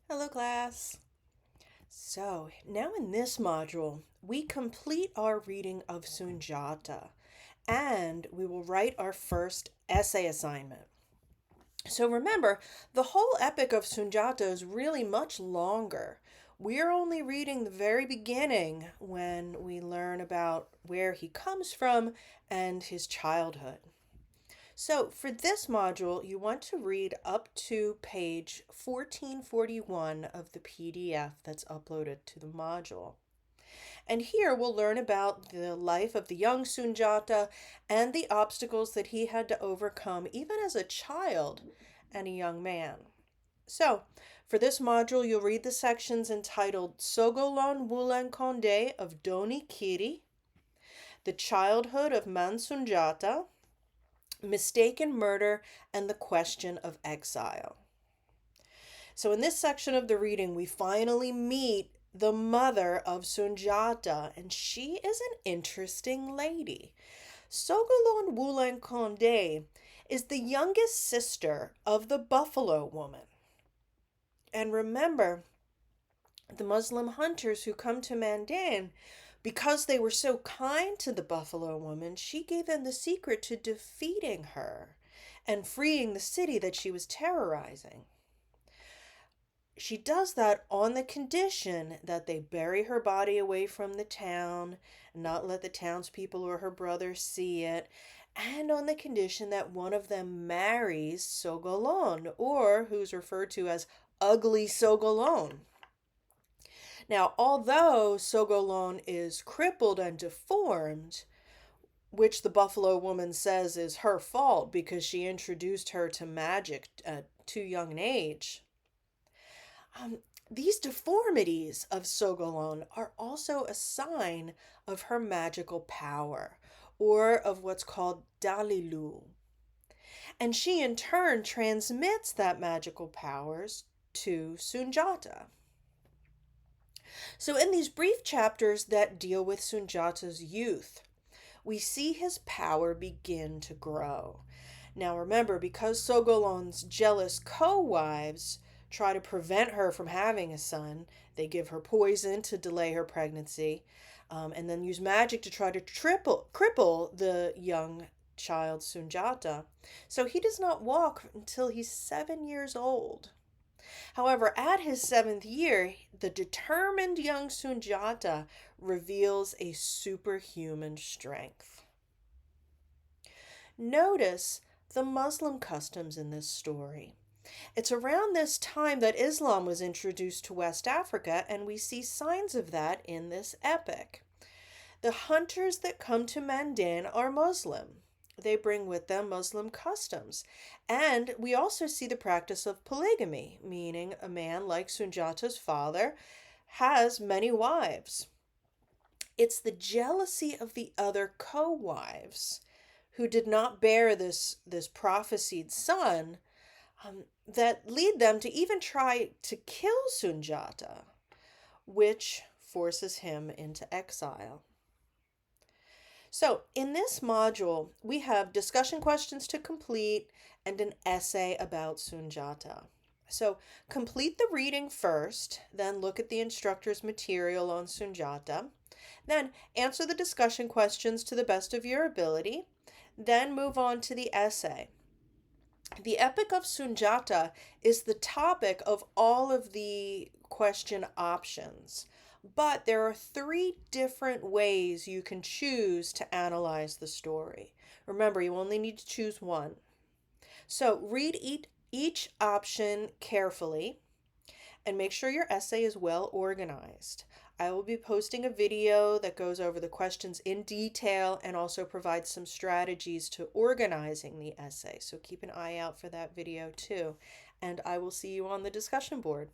Hello, class. So, now in this module, we complete our reading of Sunjata and we will write our first essay assignment. So, remember, the whole epic of Sunjata is really much longer. We're only reading the very beginning when we learn about where he comes from and his childhood. So for this module, you want to read up to page 1441 of the PDF that's uploaded to the module. And here we'll learn about the life of the young Sunjata and the obstacles that he had to overcome even as a child and a young man. So, for this module, you'll read the sections entitled Sogolon Wulan Konde of Doni Kiri, The Childhood of Mansunjata, Mistaken Murder, and the Question of Exile. So, in this section of the reading, we finally meet the mother of Sunjata, and she is an interesting lady. Sogolon Wulan Konde is the youngest sister of the Buffalo Woman. And remember, the Muslim hunters who come to Mandan, because they were so kind to the Buffalo Woman, she gave them the secret to defeating her and freeing the city that she was terrorizing. She does that on the condition that they bury her body away from the town, and not let the townspeople or her brothers see it, and on the condition that one of them marries Sogolon, or who's referred to as Ugly Sogolon. Now, although Sogolon is crippled and deformed, which the Buffalo Woman says is her fault because she introduced her to magic at too young an age, um, these deformities of Sogolon are also a sign of her magical power, or of what's called Dalilu. And she in turn transmits that magical powers to Sunjata. So, in these brief chapters that deal with Sunjata's youth, we see his power begin to grow. Now, remember, because Sogolon's jealous co wives try to prevent her from having a son, they give her poison to delay her pregnancy, and then use magic to try to cripple the young child Sunjata. So he does not walk until he's 7 years old. However, at his seventh year, the determined young Sunjata reveals a superhuman strength. Notice the Muslim customs in this story. It's around this time that Islam was introduced to West Africa, and we see signs of that in this epic. The hunters that come to Mandan are Muslim. They bring with them Muslim customs. And we also see the practice of polygamy, meaning a man like Sunjata's father has many wives. It's the jealousy of the other co-wives who did not bear this prophesied son, that lead them to even try to kill Sunjata, which forces him into exile. So, in this module, we have discussion questions to complete and an essay about Sunjata. So, complete the reading first, then look at the instructor's material on Sunjata. Then, answer the discussion questions to the best of your ability. Then, move on to the essay. The Epic of Sunjata is the topic of all of the question options. But there are three different ways you can choose to analyze the story. Remember, you only need to choose one. So read each option carefully and make sure your essay is well organized. I will be posting a video that goes over the questions in detail and also provides some strategies to organizing the essay. So keep an eye out for that video too. And I will see you on the discussion board.